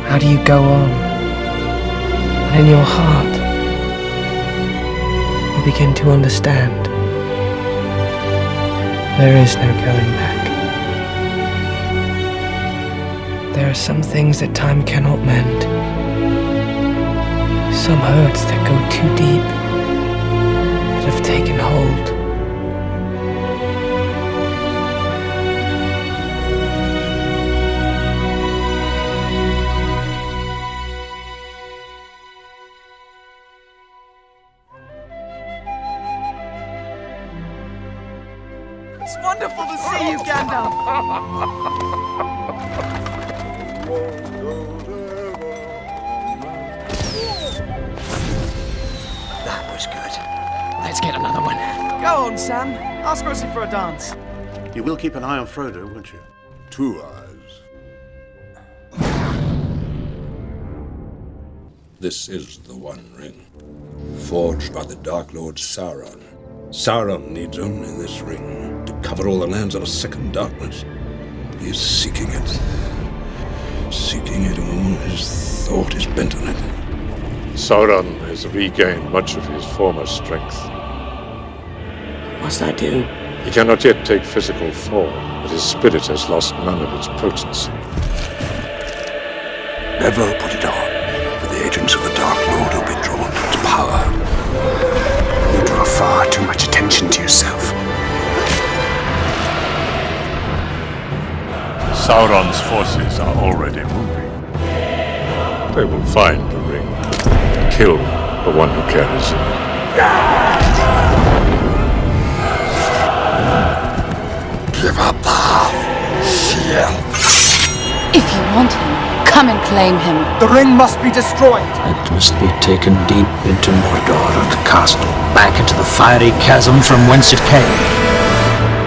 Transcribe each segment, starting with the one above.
How do you go on? And in your heart, you begin to understand. There is no going back. There are some things that time cannot mend. Some hurts that go too deep, that have taken hold. It's wonderful to see you, Gandalf! That was good. Let's get another one. Go on, Sam. Ask Rosie for a dance. You will keep an eye on Frodo, won't you? 2 eyes. This is the One Ring, forged by the Dark Lord Sauron. Sauron needs only this ring to cover all the lands in a second darkness. He is seeking it. Seeking it, all his thought is bent on it. Sauron has regained much of his former strength. What's that do? He cannot yet take physical form, but his spirit has lost none of its potency. Never put it on, for the agents of the Dark Lord will be drawn to its power. You draw far too much attention to yourself. Sauron's forces are already moving. They will find the ring, kill the one who carries it. Give up the half, shield. If you want him, come and claim him. The ring must be destroyed. It must be taken deep into Mordor and cast back into the fiery chasm from whence it came.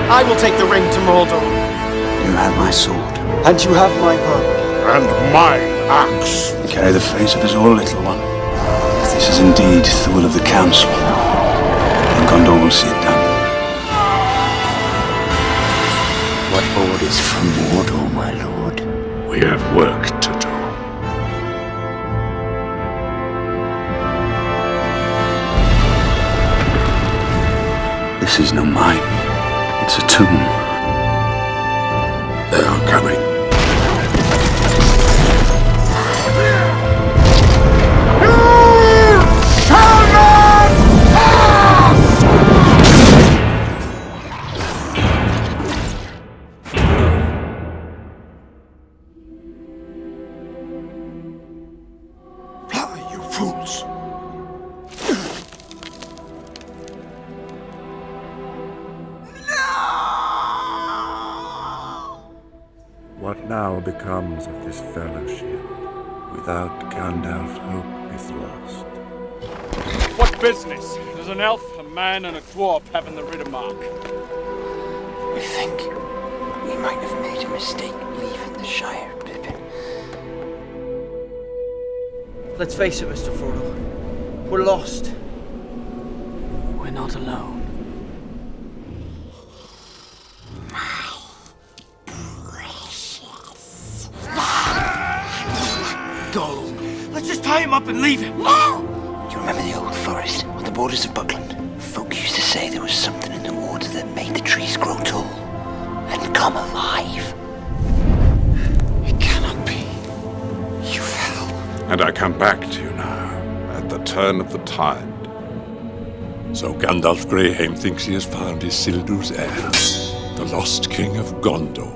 I will take the ring to Mordor. You have my sword. And you have my bow. And my axe. You carry the face of his old little one. If this is indeed the will of the Council, then Gondor will see it done. What orders from Mordor, my lord? We have work to do. This is no mine. It's a tomb. They are coming. Fly, you fools! What now becomes of this fellowship? Without Gandalf, hope is lost. What business does an elf, a man, and a dwarf have in the Riddermark? I think we might have made a mistake leaving the Shire, Pippin. Let's face it, Mr. Frodo. We're lost. We're not alone. Go. Let's just tie him up and leave him. No! Do you remember the old forest on the borders of Buckland? Folk used to say there was something in the water that made the trees grow tall and come alive. It cannot be. You fell. And I come back to you now, at the turn of the tide. So Gandalf Greyheim thinks he has found Isildur's heir, the lost king of Gondor.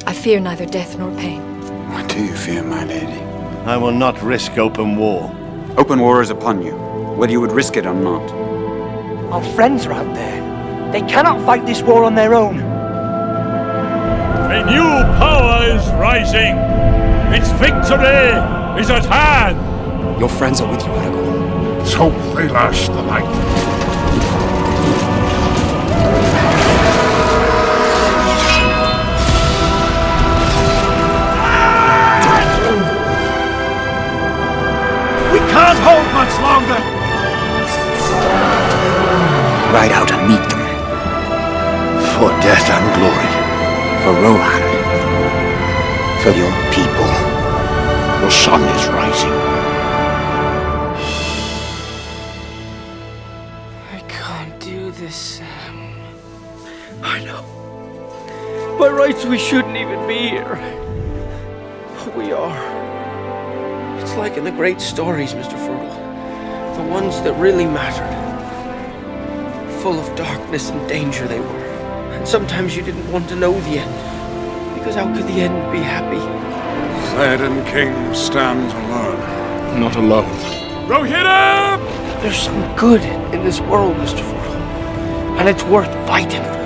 I fear neither death nor pain. What do you fear, my lady? I will not risk open war. Open war is upon you, whether you would risk it or not. Our friends are out there. They cannot fight this war on their own. A new power is rising. Its victory is at hand. Your friends are with you, Aragorn. Let's hope they last the night. We can't hold much longer. Ride out and meet them. For death and glory. For Rohan. For your people. For sun is rising. I can't do this, Sam. I know. By rights, we shouldn't even be here. But we are. It's like in the great stories, Mr. Frodo. The ones that really mattered. Full of darkness and danger they were. And sometimes you didn't want to know the end. Because how could the end be happy? Theoden King stands alone. Not alone. Rohirrim! There's some good in this world, Mr. Frodo. And it's worth fighting for.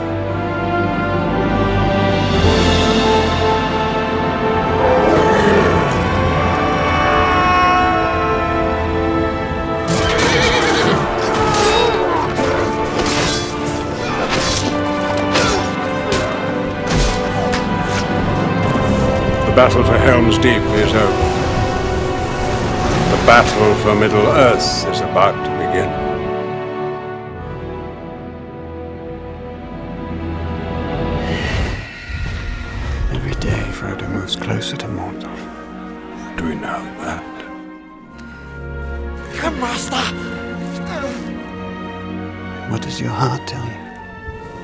The battle for Helm's Deep is over. The battle for Middle-earth is about to begin. Every day, Frodo moves closer to Mordor. Do we know that? Come, Master! What does your heart tell you?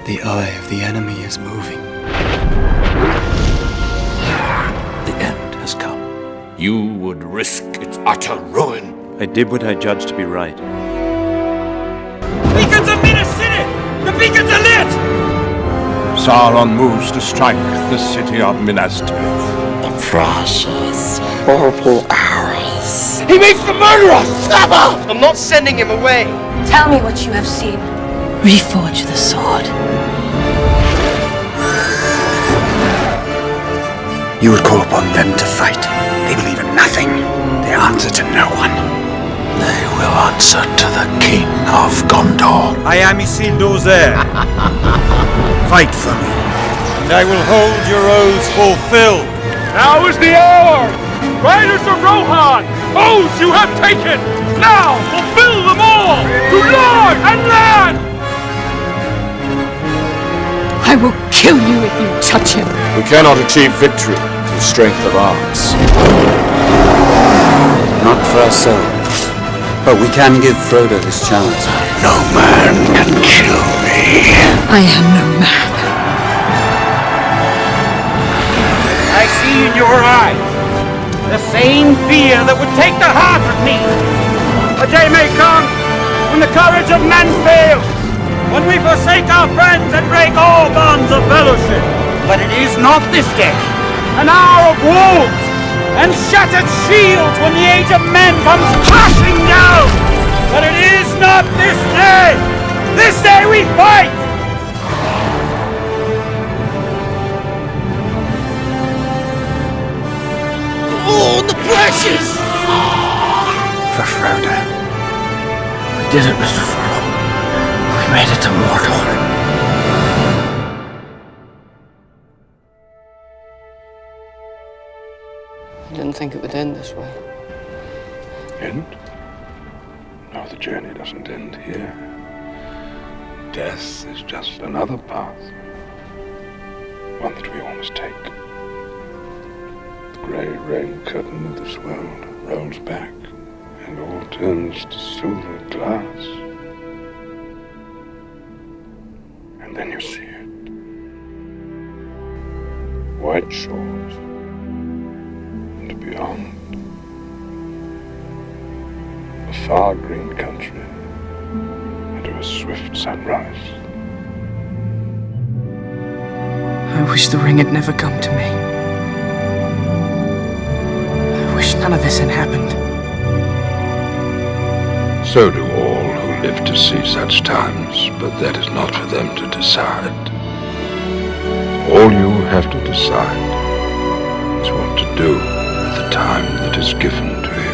The eye of the enemy is moving. The end has come. You would risk its utter ruin. I did what I judged to be right. Beacons of Minas City! The beacons are lit! Sauron moves to strike the city of Minas Tirith. The precious purple arrows. He means to murder us! Never! I'm not sending him away. Tell me what you have seen. Reforge the sword. You would call upon them to fight. They believe in nothing. They answer to no one. They will answer to the King of Gondor. I am Isildur's heir. Fight for me. And I will hold your oaths fulfilled. Now is the hour! Riders of Rohan! Oaths you have taken! Now fulfill them all! To Lord and land! I will kill you if you touch him. We cannot achieve victory through strength of arms. Not for ourselves, but we can give Frodo this chance. No man can kill me. I am no man. I see in your eyes the same fear that would take the heart of me. A day may come when the courage of men fails, when we forsake our friends and break all bonds of fellowship. But it is not this day, an hour of wolves and shattered shields when the age of men comes crashing down. But it is not this day. This day we fight. Oh, the precious! For Frodo. We did it, Mr. Frodo. We made it to Mordor. I didn't think it would end this way. End? No, the journey doesn't end here. Death is just another path. One that we all must take. The grey rain curtain of this world rolls back, and all turns to silver glass. And then you see it. White shores, and beyond, a far green country, and a swift sunrise. I wish the ring had never come to me. I wish none of this had happened. So do all who live to see such times, but that is not for them to decide. All you have to decide is what to do with the time that is given to you.